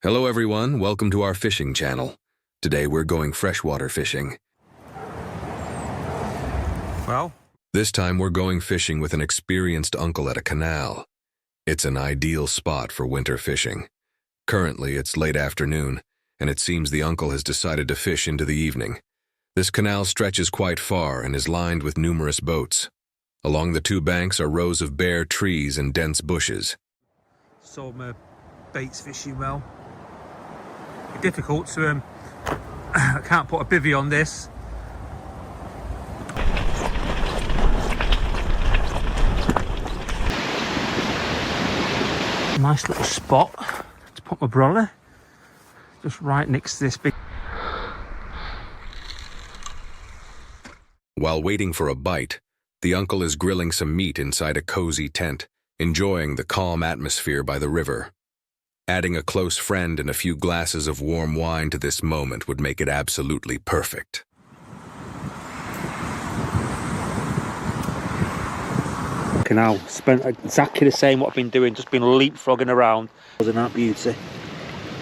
Hello everyone, welcome to our fishing channel. Today we're going freshwater fishing. Well, this time we're going fishing with an experienced uncle at a canal. It's an ideal spot for winter fishing. Currently it's late afternoon, and it seems the uncle has decided to fish into the evening. This canal stretches quite far and is lined with numerous boats. Along the two banks are rows of bare trees and dense bushes. some baits fishing well. Difficult to I can't put a bivvy on this. Nice little spot to put my brolly, just right next to this big. While waiting for a bite, the uncle is grilling some meat inside a cozy tent, enjoying the calm atmosphere by the river. Adding a close friend and a few glasses of warm wine to this moment would make it absolutely perfect. Canal, spent exactly the same what I've been doing, just been leapfrogging around. Wasn't that beauty?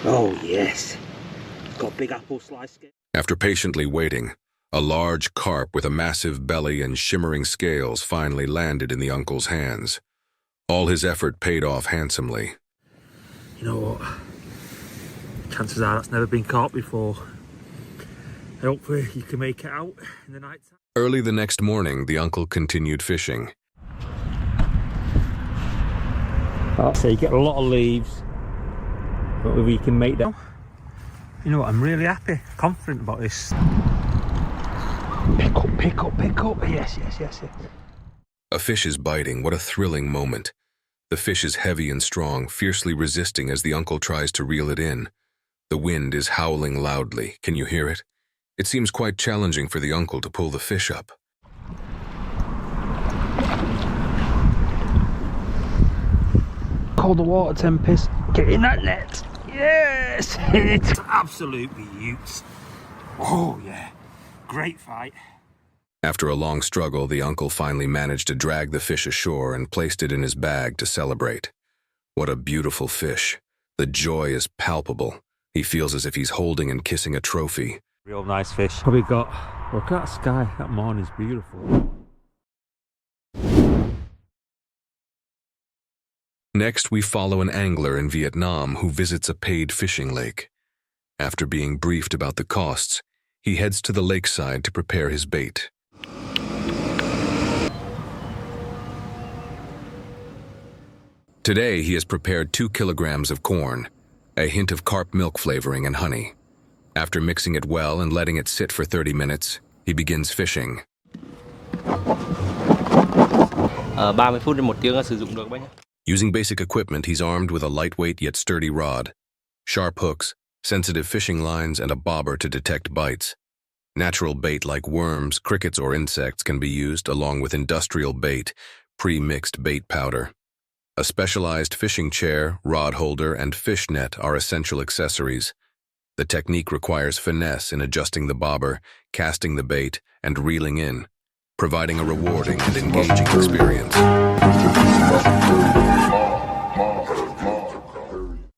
Oh yes, got big apple slice. After patiently waiting, a large carp with a massive belly and shimmering scales finally landed in the uncle's hands. All his effort paid off handsomely. You know what? Chances are that's never been caught before. Hopefully you can make it out in the night time. Early the next morning, the uncle continued fishing. So you get a lot of leaves, but whether you can make them. You know what? I'm really happy, confident about this. Pick up, pick up, pick up. Yes, yes, yes, yes. A fish is biting. What a thrilling moment. The fish is heavy and strong, fiercely resisting as the uncle tries to reel it in. The wind is howling loudly. Can you hear it? It seems quite challenging for the uncle to pull the fish up. Cold water tempest. Get in that net. Yes! It's absolutely huge. Oh yeah, great fight. After a long struggle, the uncle finally managed to drag the fish ashore and placed it in his bag to celebrate. What a beautiful fish. The joy is palpable. He feels as if he's holding and kissing a trophy. Real nice fish. Probably got, look at that sky, that morning's beautiful. Next, we follow an angler in Vietnam who visits a paid fishing lake. After being briefed about the costs, he heads to the lakeside to prepare his bait. Today, he has prepared 2 kilograms of corn, a hint of carp milk flavoring and honey. After mixing it well and letting it sit for 30 minutes, he begins fishing. 30 phút đến 1 tiếng là sử dụng được các bác nhé. Using basic equipment, he's armed with a lightweight yet sturdy rod, sharp hooks, sensitive fishing lines, and a bobber to detect bites. Natural bait like worms, crickets, or insects can be used along with industrial bait, pre-mixed bait powder. A specialized fishing chair, rod holder, and fish net are essential accessories. The technique requires finesse in adjusting the bobber, casting the bait, and reeling in, providing a rewarding and engaging experience.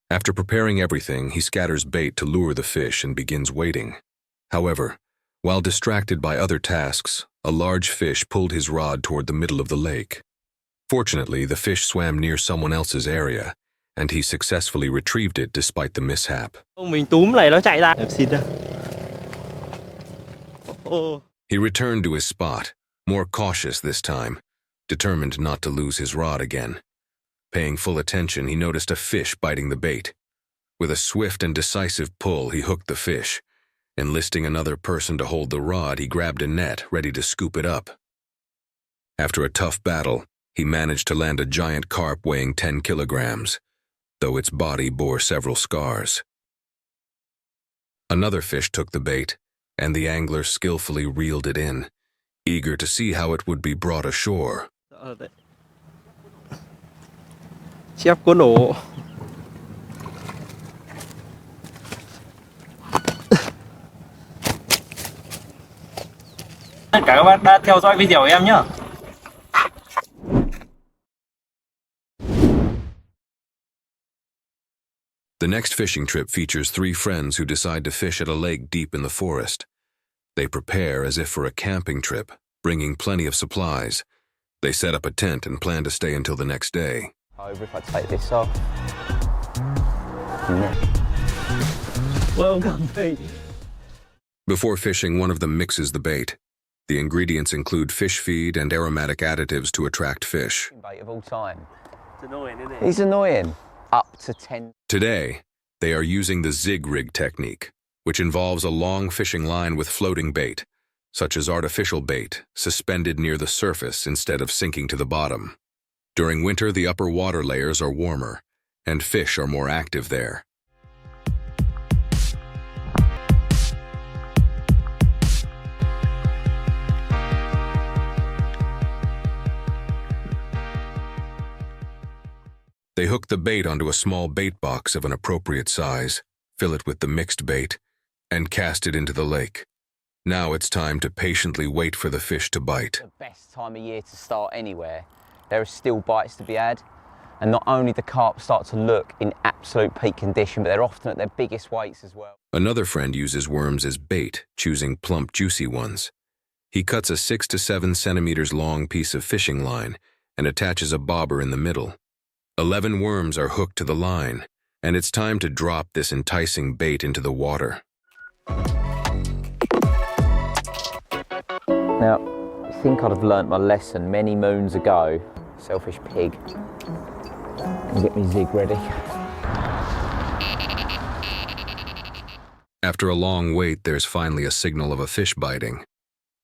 After preparing everything, he scatters bait to lure the fish and begins waiting. However, while distracted by other tasks, a large fish pulled his rod toward the middle of the lake. Fortunately, the fish swam near someone else's area, and he successfully retrieved it despite the mishap. Mình túm lại nó chạy ra. Em xin đó. He returned to his spot, more cautious this time, determined not to lose his rod again. Paying full attention, he noticed a fish biting the bait. With a swift and decisive pull, he hooked the fish. Enlisting another person to hold the rod, he grabbed a net, ready to scoop it up. After a tough battle, he managed to land a giant carp weighing 10 kilograms, though its body bore several scars. Another fish took the bait, and the angler skillfully reeled it in, eager to see how it would be brought ashore. Chép có nổ. Tất cả các bác đã theo dõi video của em nhé. The next fishing trip features 3 friends who decide to fish at a lake deep in the forest. They prepare as if for a camping trip, bringing plenty of supplies. They set up a tent and plan to stay until the next day. Over if I take this off. Welcome, Pete. Before fishing, one of them mixes the bait. The ingredients include fish feed and aromatic additives to attract fish. Bait of all time. It's annoying, isn't it? He's annoying. Up to 10. Today, they are using the zig rig technique, which involves a long fishing line with floating bait, such as artificial bait, suspended near the surface instead of sinking to the bottom. During winter, the upper water layers are warmer, and fish are more active there. They hook the bait onto a small bait box of an appropriate size, fill it with the mixed bait, and cast it into the lake. Now it's time to patiently wait for the fish to bite. The best time of year to start anywhere. There are still bites to be had, and not only the carp start to look in absolute peak condition, but they're often at their biggest weights as well. Another friend uses worms as bait, choosing plump, juicy ones. He cuts a 6 to 7 centimeters long piece of fishing line and attaches a bobber in the middle. 11 worms are hooked to the line, and it's time to drop this enticing bait into the water. Now, I think I'd have learnt my lesson many moons ago. Selfish pig. And get me zig ready. After a long wait, there's finally a signal of a fish biting.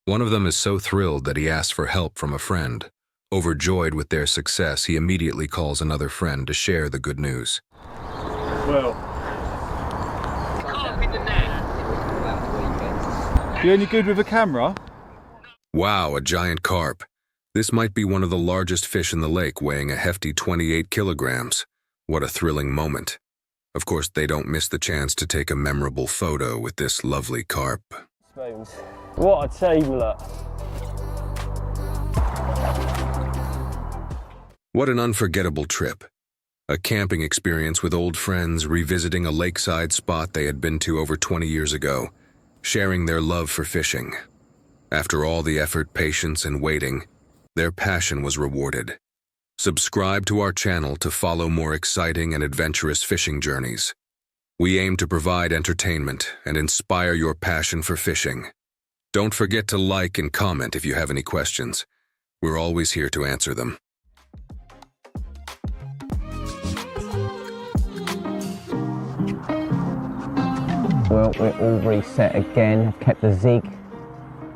One of them is so thrilled that he asks for help from a friend. Overjoyed with their success, he immediately calls another friend to share the good news. Well, You any good with a camera? Wow, a giant carp. This might be one of the largest fish in the lake, weighing a hefty 28 kilograms. What a thrilling moment. Of course, they don't miss the chance to take a memorable photo with this lovely carp. what a team, look. What an unforgettable trip. A camping experience with old friends revisiting a lakeside spot they had been to over 20 years ago, sharing their love for fishing. After all the effort, patience, and waiting, their passion was rewarded. Subscribe to our channel to follow more exciting and adventurous fishing journeys. We aim to provide entertainment and inspire your passion for fishing. Don't forget to like and comment if you have any questions. We're always here to answer them. Well, we're all reset again. I've kept the zig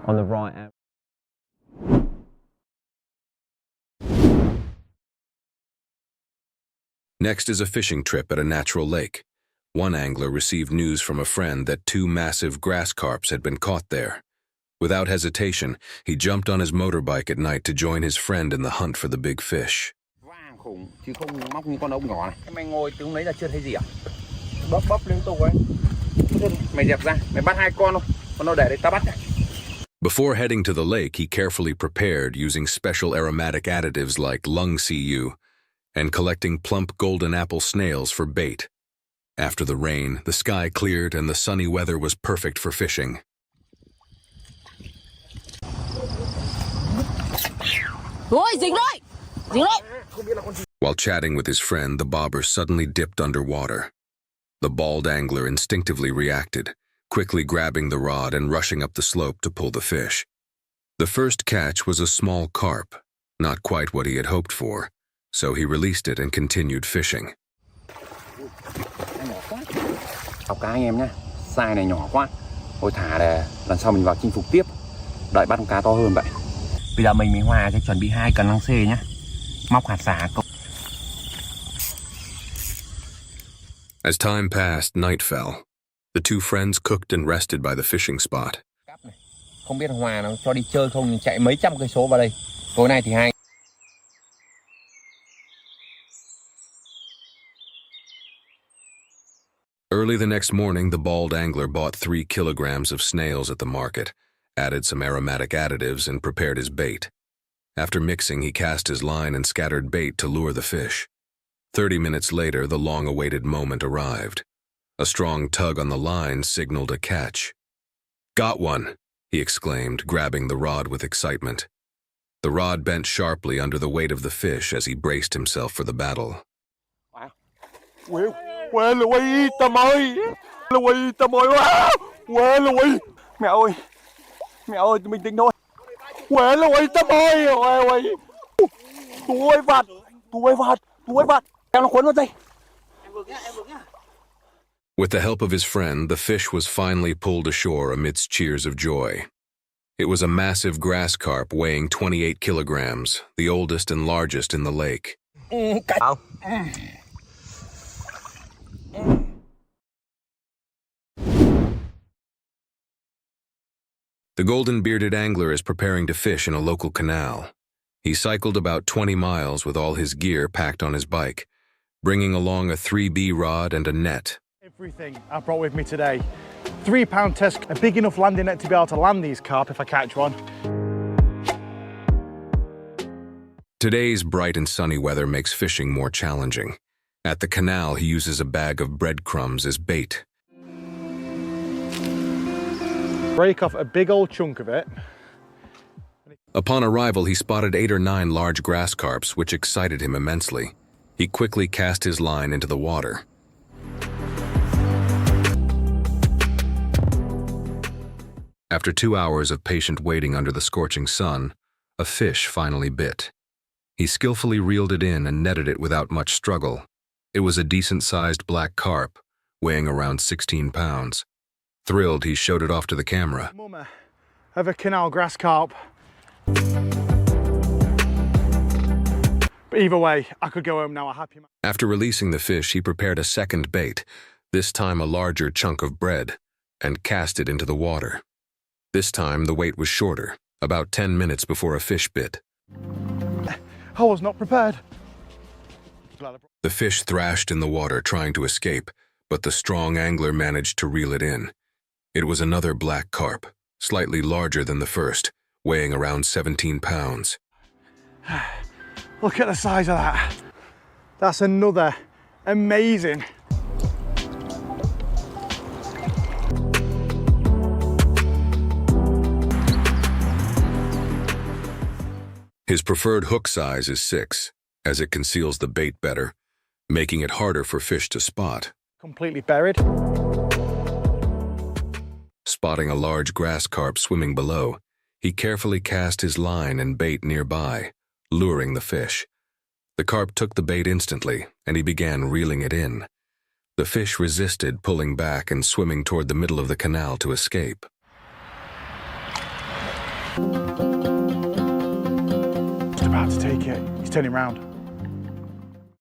on the right hand. Next is a fishing trip at a natural lake. One angler received news from a friend that 2 massive grass carps had been caught there. Without hesitation, he jumped on his motorbike at night to join his friend in the hunt for the big fish. Mày ngồi từ lúc nãy là chưa thấy gì à? Bóp liên tục ấy. Mày dẹp ra, mày bắt 2 con không? Con nó để đấy tao bắt. Before heading to the lake, he carefully prepared using special aromatic additives like lung CU and collecting plump golden apple snails for bait. After the rain, the sky cleared and the sunny weather was perfect for fishing. While chatting with his friend, the bobber suddenly dipped underwater. The bald angler instinctively reacted, quickly grabbing the rod and rushing up the slope to pull the fish. The first catch was a small carp, not quite what he had hoped for, so he released it and continued fishing. Học cá anh em nhá. Size này nhỏ quá. Thôi thả để lần sau mình vào chinh phục tiếp. Đợi bắt con cá to hơn vậy. Bây giờ mình hòa sẽ chuẩn bị 2 cần lăng xê nhá. Móc hạt xả. As time passed, night fell. The 2 friends cooked and rested by the fishing spot. Không biết hòa nó cho đi chơi không, mình chạy mấy trăm cây số vào đây. Tối nay thì 2. Early the next morning, the bald angler bought 3 kilograms of snails at the market, added some aromatic additives, and prepared his bait. After mixing, he cast his line and scattered bait to lure the fish. 30 minutes later, the long-awaited moment arrived. A strong tug on the line signaled a catch. "Got one," he exclaimed, grabbing the rod with excitement. The rod bent sharply under the weight of the fish as he braced himself for the battle. Quê Louis, Tâm ơi! Louis, Tâm ơi! Quê Louis! Mẹ ơi, bình tĩnh thôi. Quê Louis, Tâm ơi! Ôi, Tú ơi phạt! Tú ơi phạt! Tú ơi phạt! Em nó cuốn vào dây. With the help of his friend, the fish was finally pulled ashore amidst cheers of joy. It was a massive grass carp weighing 28 kilograms, the oldest and largest in the lake. The golden-bearded angler is preparing to fish in a local canal. He cycled about 20 miles with all his gear packed on his bike, bringing along a 3B rod and a net. Everything I brought with me today. 3-pound test, a big enough landing net to be able to land these carp if I catch one. Today's bright and sunny weather makes fishing more challenging. At the canal, he uses a bag of breadcrumbs as bait. Break off a big old chunk of it. Upon arrival, he spotted 8 or 9 large grass carps, which excited him immensely. He quickly cast his line into the water. After 2 hours of patient waiting under the scorching sun, a fish finally bit. He skillfully reeled it in and netted it without much struggle. It was a decent-sized black carp, weighing around 16 pounds. Thrilled, he showed it off to the camera. Mama of a canal grass carp. But either way, I could go home now a happy man. After releasing the fish, he prepared a second bait, this time a larger chunk of bread, and cast it into the water. This time, the wait was shorter, about 10 minutes before a fish bit. I was not prepared. The fish thrashed in the water, trying to escape, but the strong angler managed to reel it in. It was another black carp, slightly larger than the first, weighing around 17 pounds. Look at the size of that. That's another amazing. His preferred hook size is 6, as it conceals the bait better, making it harder for fish to spot. Completely buried. Spotting a large grass carp swimming below, he carefully cast his line and bait nearby, luring the fish. The carp took the bait instantly, and he began reeling it in. The fish resisted, pulling back and swimming toward the middle of the canal to escape. Just about to take it. He's turning round.